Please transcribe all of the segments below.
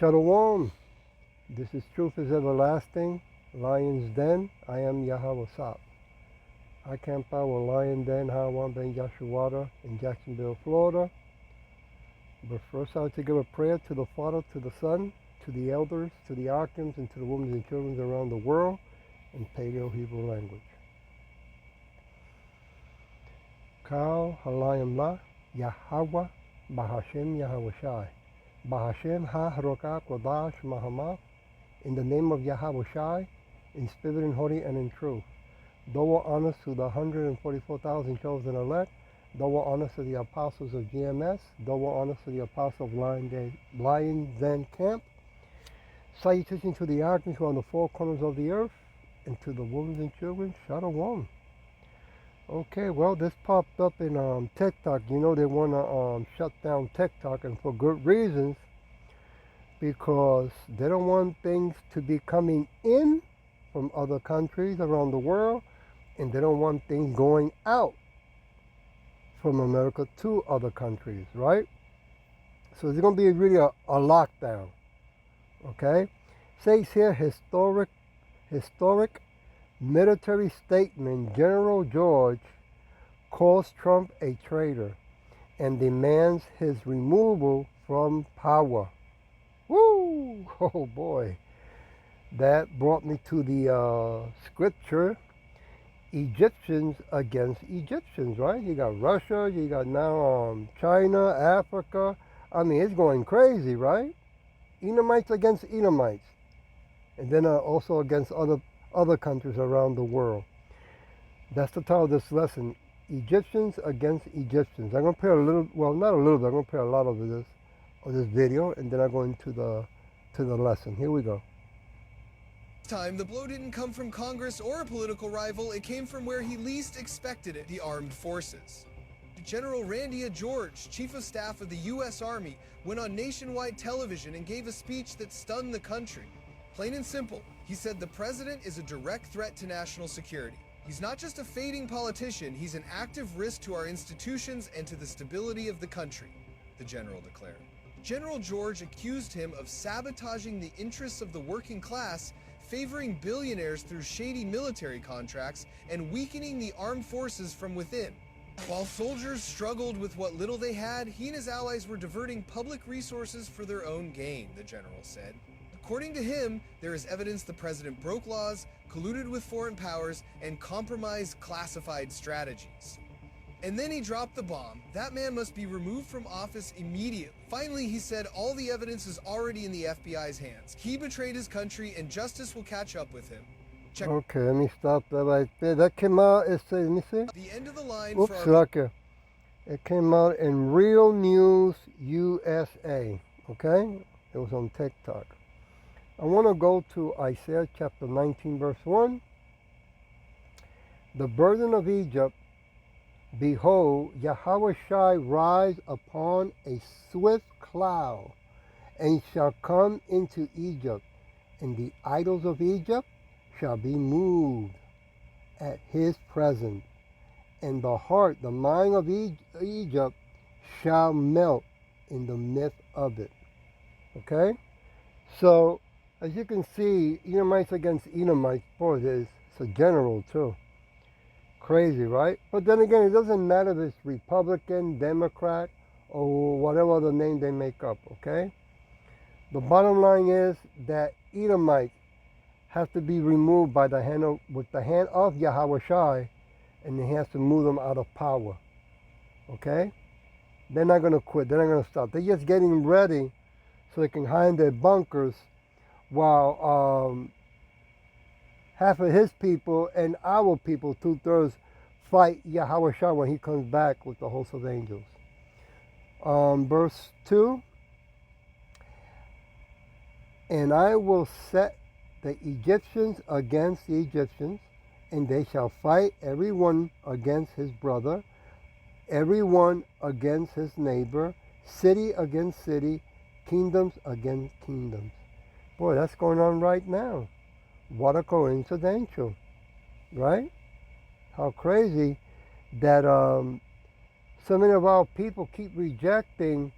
Shalom. This is Truth is Everlasting, Lion's Den. I am Yahweh Sop. I camp out with Lion Den, Hawan Ben Yashuada in Jacksonville, Florida. But first I like to give a prayer to the Father, to the Son, to the elders, to the archons, and to the women and children around the world in Paleo-Hebrew language. Kal Halayim La, Yahweh, Bahashem Yahweh Shai. Bahashem Ha-Haroka Kodash Mahamah, in the name of Yahweh Shai, in spirit and holy and in truth. Double honors to the 144,000 chosen elect. Double honors to the apostles of GMS. Double honors to the apostles of Lion Den Camp. Salutations to the archons who are on the four corners of the earth, and to the women and children, Shalom. Okay, well, this popped up in TikTok. You know they want to shut down TikTok, and for good reasons, because they don't want things to be coming in from other countries around the world, and they don't want things going out from America to other countries, right? So it's going to be really a lockdown, okay? Says here, historic military statement. General George calls Trump a traitor and demands his removal from power. Woo! Oh boy. That brought me to the scripture, Egyptians against Egyptians, right? You got Russia, you got now China, Africa. I mean, it's going crazy, right? Edomites against Edomites. And then also against other countries around the world. That's the title of this lesson, Egyptians against Egyptians. I'm going to play a little, well, not a little bit, I'm going to play a lot of this video, and then I go into the lesson. Here we go. This time, the blow didn't come from Congress or a political rival, it came from where he least expected it, the armed forces. General Randy George, Chief of Staff of the U.S. Army, went on nationwide television and gave a speech that stunned the country. Plain and simple, he said the president is a direct threat to national security. He's not just a fading politician, he's an active risk to our institutions and to the stability of the country, the general declared. General George accused him of sabotaging the interests of the working class, favoring billionaires through shady military contracts, and weakening the armed forces from within. While soldiers struggled with what little they had, he and his allies were diverting public resources for their own gain, the general said. According to him, there is evidence the president broke laws, colluded with foreign powers, and compromised classified strategies. And then he dropped the bomb. That man must be removed from office immediately. Finally, he said all the evidence is already in the FBI's hands. He betrayed his country and justice will catch up with him. Check. Okay, let me stop that right there. That came out, let me see. The end of the line Oops, for our... okay. It came out in Real News USA, okay? It was on TikTok. I want to go to Isaiah chapter 19, verse 1. The burden of Egypt, behold, Yahweh shall rise upon a swift cloud, and shall come into Egypt, and the idols of Egypt shall be moved at his presence, and the mind of Egypt shall melt in the midst of it. Okay? So, as you can see, Edomites against Edomites, boy, it's a general too. Crazy, right? But then again, it doesn't matter if it's Republican, Democrat, or whatever other name they make up, okay? The bottom line is that Edomites have to be removed by with the hand of Yahweh Shai, and he has to move them out of power, okay? They're not going to quit. They're not going to stop. They're just getting ready so they can hide in their bunkers while half of his people and our people, 2/3, fight Yahweh Shai when he comes back with the host of angels. Verse 2, and I will set the Egyptians against the Egyptians, and they shall fight every one against his brother, every one against his neighbor, city against city, kingdoms against kingdoms. Boy, that's going on right now. What a coincidental, right? How crazy that so many of our people keep rejecting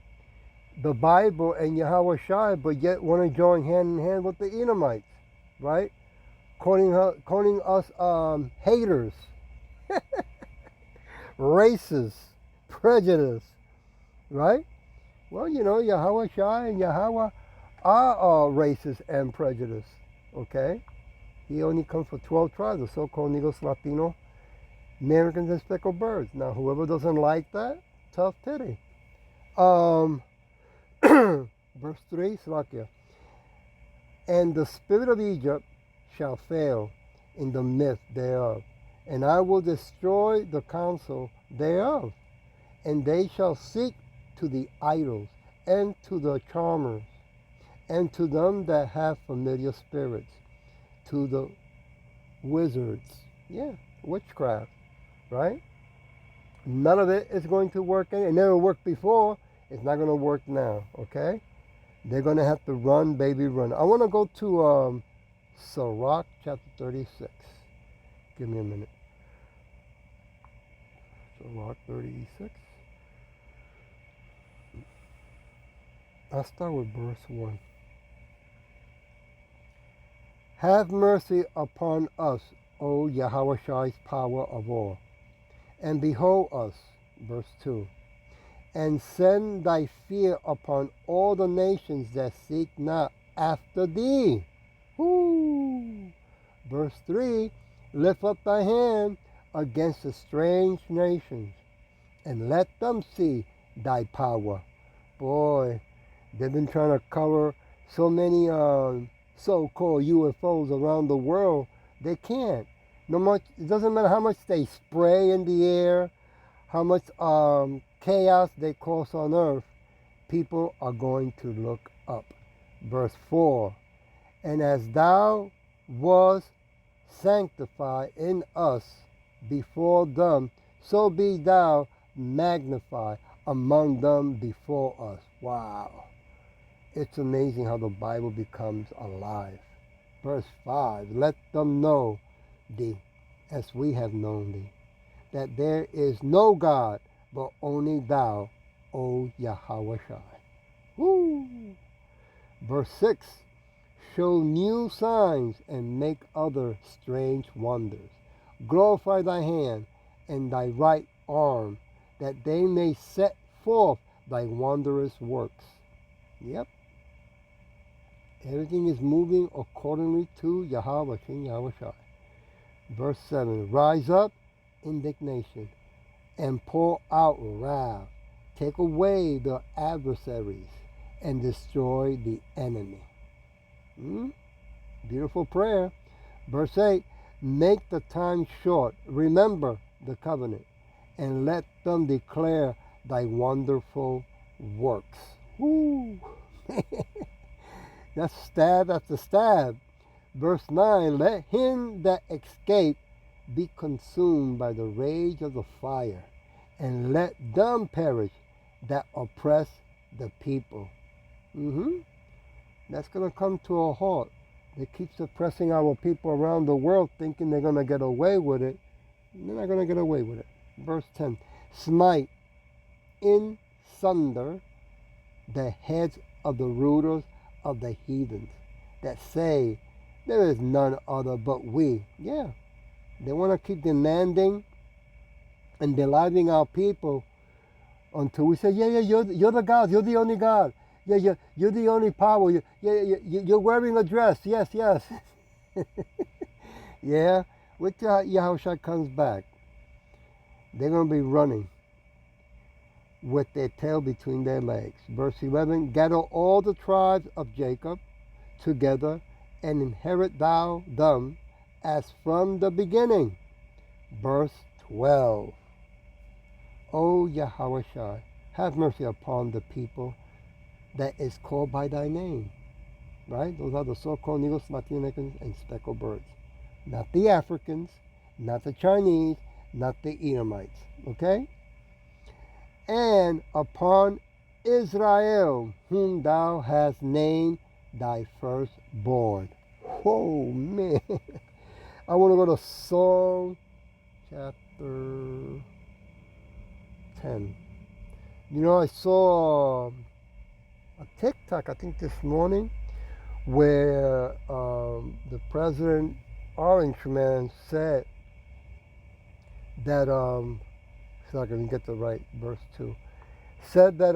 the Bible and Yahweh Shai, but yet want to join hand in hand with the Edomites, right? Calling us haters, racist, prejudice, right? Well, Yahweh Shai and Yahweh are racist and prejudiced, okay? He only comes for 12 tribes, the so-called Negros, Latino, Americans, and speckled birds. Now, whoever doesn't like that, tough titty. Verse 3, Slakia. And the spirit of Egypt shall fail in the midst thereof, and I will destroy the counsel thereof, and they shall seek to the idols, and to the charmers, and to them that have familiar spirits, to the wizards. Yeah, witchcraft, right? None of it is going to work. It never worked before. It's not going to work now, okay? They're going to have to run, baby, run. I want to go to Sirach chapter 36. Give me a minute. Sirach 36. I'll start with verse 1. Have mercy upon us, O Yahweh Shai's power of all, and behold us, verse 2, and send thy fear upon all the nations that seek not after thee. Woo. Verse 3, lift up thy hand against the strange nations, and let them see thy power. Boy, they've been trying to cover so many so-called UFOs around the world. They can't. It doesn't matter how much they spray in the air, how much chaos they cause on earth, people are going to look up. Verse 4, and as thou wast sanctified in us before them, so be thou magnified among them before us. Wow. It's amazing how the Bible becomes alive. Verse 5, let them know thee as we have known thee, that there is no God but only thou, O Yahweh Shai. Woo! Verse 6, show new signs and make other strange wonders. Glorify thy hand and thy right arm, that they may set forth thy wondrous works. Yep. Everything is moving accordingly to Yahweh, King Yahweh Shai. Verse 7, rise up indignation and pour out wrath. Take away the adversaries and destroy the enemy. Beautiful prayer. Verse 8, make the time short. Remember the covenant and let them declare thy wonderful works. Woo! That's stab after stab. Verse 9, let him that escape be consumed by the rage of the fire, and let them perish that oppress the people. That's going to come to a halt. They keep suppressing our people around the world thinking they're going to get away with it. They're not going to get away with it. Verse 10, smite in sunder the heads of the rulers of the heathens that say, there is none other but we. Yeah, they want to keep demanding and delighting our people until we say, yeah, you're the God, you're the only God. Yeah, you're the only power. You're wearing a dress. Yes. Yeah, wait till Yahushua comes back. They're going to be running with their tail between their legs. Verse 11, gather all the tribes of Jacob together and inherit thou them as from the beginning. Verse 12, O Yahweh Shai, have mercy upon the people that is called by thy name. Right? Those are the so-called Negros, Latinx, and speckled birds. Not the Africans, not the Chinese, not the Edomites. Okay? And upon Israel, whom thou hast named thy firstborn. Oh, man. I want to go to Psalm chapter 10. I saw a TikTok, I think this morning, where the President Orange Man said that, so I can get the right verse too, said that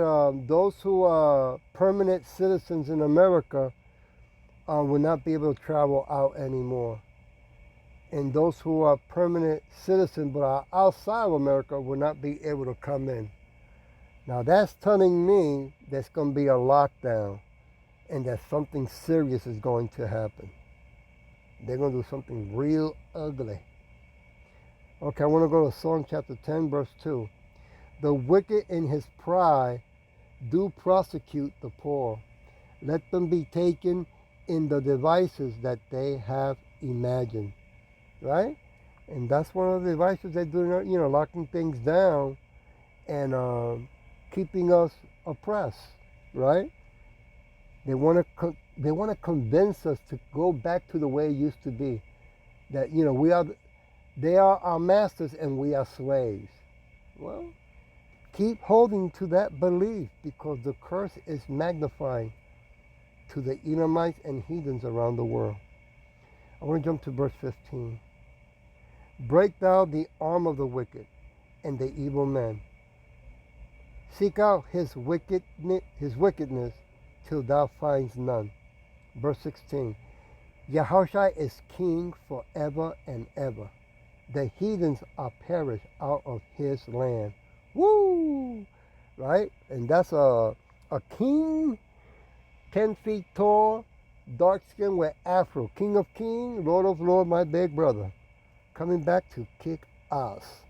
those who are permanent citizens in America will not be able to travel out anymore. And those who are permanent citizens but are outside of America will not be able to come in. Now that's telling me there's going to be a lockdown and that something serious is going to happen. They're going to do something real ugly. Okay, I want to go to Psalm chapter 10, verse 2. The wicked in his pride do prosecute the poor. Let them be taken in the devices that they have imagined. Right? And that's one of the devices they do, locking things down and keeping us oppressed. Right? They want to convince us to go back to the way it used to be. That they are our masters and we are slaves. Well, keep holding to that belief because the curse is magnifying to the Edomites and heathens around the world. I want to jump to verse 15. Break thou the arm of the wicked and the evil man. Seek out his wickedness till thou findest none. Verse 16. Yahushua is king forever and ever. The heathens are perished out of his land. Woo! Right? And that's a king, 10 feet tall, dark skin with afro. King of kings, Lord of lords, my big brother. Coming back to kick ass.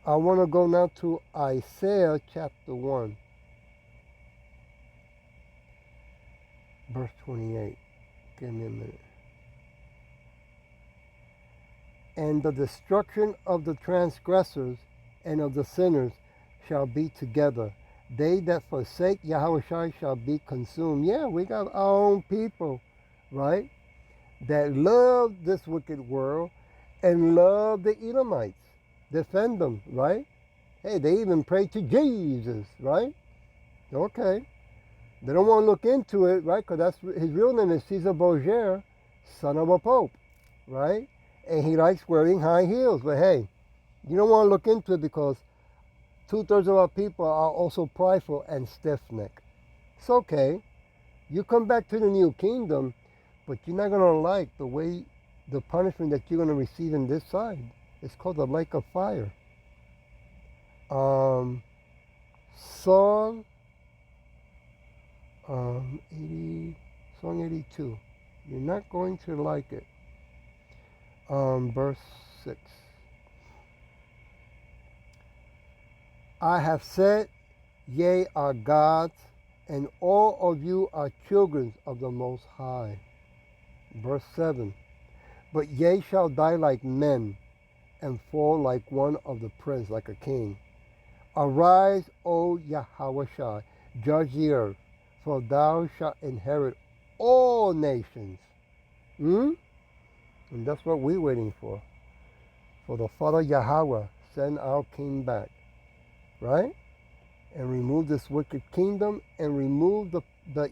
I want to go now to Isaiah chapter 1. Verse 28. Give me a minute. And the destruction of the transgressors and of the sinners shall be together. They that forsake Yahushua shall be consumed. Yeah, we got our own people, right? That love this wicked world and love the Edomites. Defend them, right? Hey, they even pray to Jesus, right? Okay. They don't want to look into it, right? Because that's his real name is Caesar Borgia, son of a pope, right? And he likes wearing high heels. But hey, you don't want to look into it because 2/3 of our people are also prideful and stiff-necked. It's okay. You come back to the new kingdom, but you're not going to like the punishment that you're going to receive in this side. It's called the lake of fire. Song 82. You're not going to like it. Verse 6. I have said, ye are gods, and all of you are children of the Most High. Verse 7. But ye shall die like men, and fall like one of the prince, like a king. Arise, O Yahushua, judge the earth, for thou shalt inherit all nations. And that's what we're waiting for. For the Father Yahweh, send our king back. Right? And remove this wicked kingdom and remove the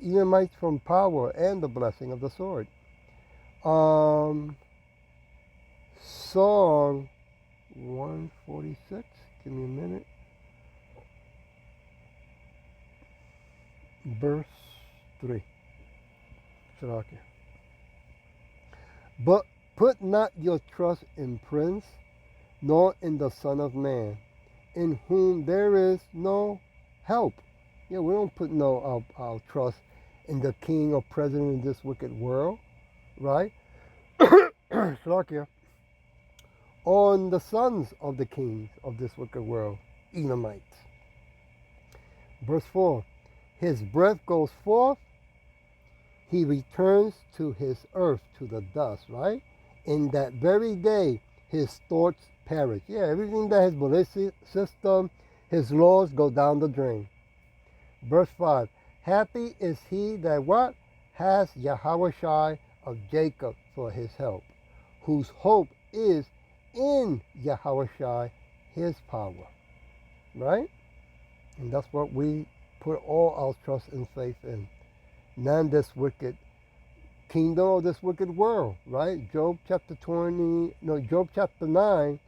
Edomites from power and the blessing of the sword. Song 146. Give me a minute. Verse 3. Shalakia. But put not your trust in prince, nor in the Son of Man, in whom there is no help. Yeah, we don't put our trust in the king or president in this wicked world, right? Shalakia. On the sons of the kings of this wicked world, Edomites. Verse 4. His breath goes forth, he returns to his earth, to the dust, right? In that very day, his thoughts perish. Yeah, everything that his belief system, his laws go down the drain. Verse 5. Happy is he that what? Has Yahushua of Jacob for his help, whose hope is in Yahushua, his power. Right? And that's what we put all our trust and faith in. Not this wicked kingdom or this wicked world, right? Job chapter 9,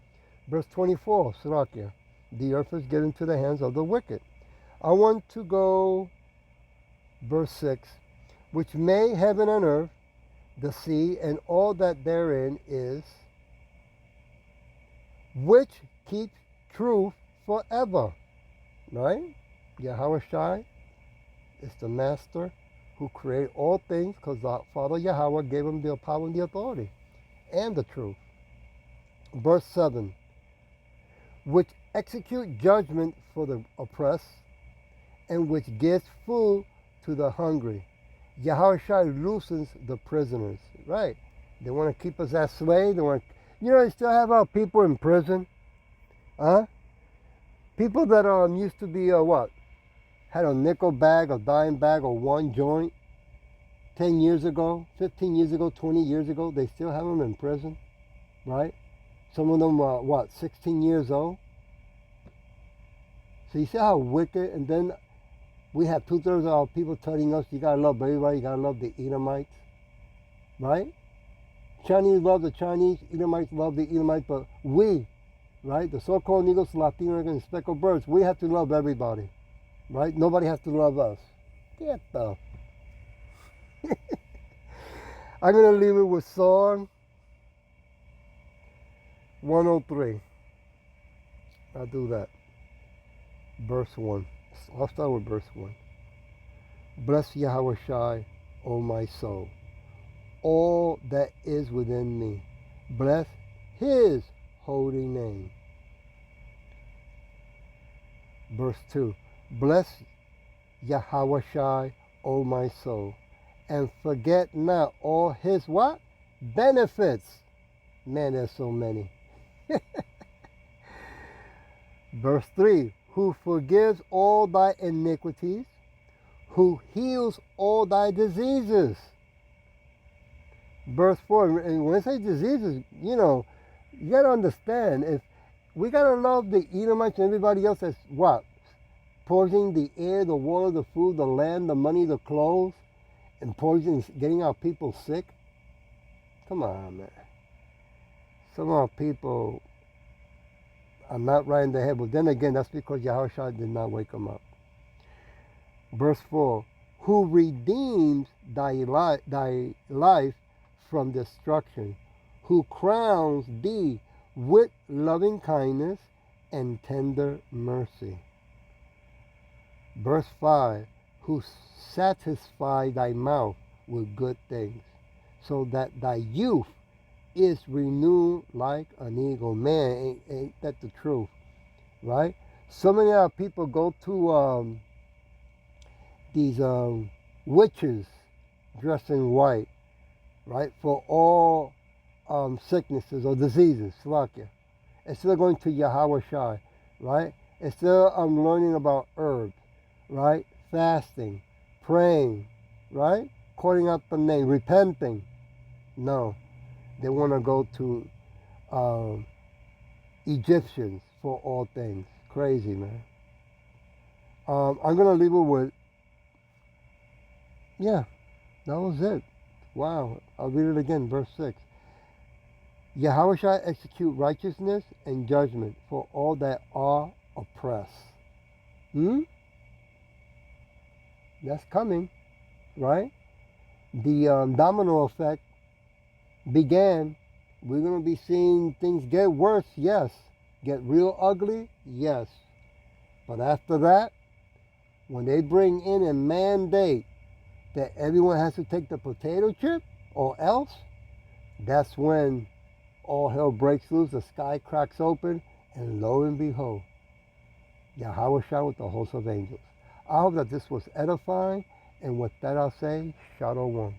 verse 24, Salakia. The earth is given to the hands of the wicked. I want to go verse 6, which made heaven and earth, the sea, and all that therein is, which keeps truth forever. Right? Yahweh Shai is the master who created all things, because the Father Yahweh gave him the power and the authority and the truth. Verse 7, which execute judgment for the oppressed, and which gives food to the hungry. Yahweh Shai loosens the prisoners. Right? They want to keep us as slaves. They still have our people in prison. Huh? People that used to be had a nickel bag, a dime bag, or one joint 10 years ago, 15 years ago, 20 years ago, they still have them in prison, right? Some of them are, 16 years old? So you see how wicked, and then we have 2/3 of our people telling us, you gotta love everybody, you gotta love the Edomites, right? Chinese love the Chinese, Edomites love the Edomites, but we, right, the so-called Negros, Latino Americans, and speckled birds, we have to love everybody, right? Nobody has to love us. Get the... I'm going to leave it with Psalm 103. I'll do that. Verse 1. I'll start with verse 1. Bless Yahweh Shai, O my soul, all that is within me. Bless his holy name. Verse 2. Bless Yahweh Shai, O my soul, and forget not all his what? Benefits. Man, there's so many. Verse 3. Who forgives all thy iniquities, who heals all thy diseases. Verse 4. And when I say diseases, you got to understand, if we got to love the Edomites and everybody else that's what? Poisoning the air, the water, the food, the land, the money, the clothes, and poisoning, getting our people sick. Come on, man. Some of our people are not right in the head, but then again, that's because Yahushua did not wake them up. Verse 4, who redeems thy life from destruction, who crowns thee with loving kindness and tender mercy. Verse 5, who satisfy thy mouth with good things, so that thy youth is renewed like an eagle. Man, ain't that the truth, right? So many of our people go to these witches dressed in white, right, for all sicknesses or diseases, Slakia. Instead of going to Yahweh Shai, right? Instead of learning about herbs, right? Fasting, praying, right? Calling out the name, repenting. No. They want to go to Egyptians for all things. Crazy, man. I'm going to leave it with, yeah, that was it. Wow. I'll read it again, verse 6. Yahweh shall execute righteousness and judgment for all that are oppressed. That's coming, right? The domino effect began. We're going to be seeing things get worse, yes. Get real ugly, yes. But after that, when they bring in a mandate that everyone has to take the potato chip or else, that's when all hell breaks loose, the sky cracks open, and lo and behold, Yahweh shall with the host of angels. I hope that this was edifying, and with that I'll say, Shalom.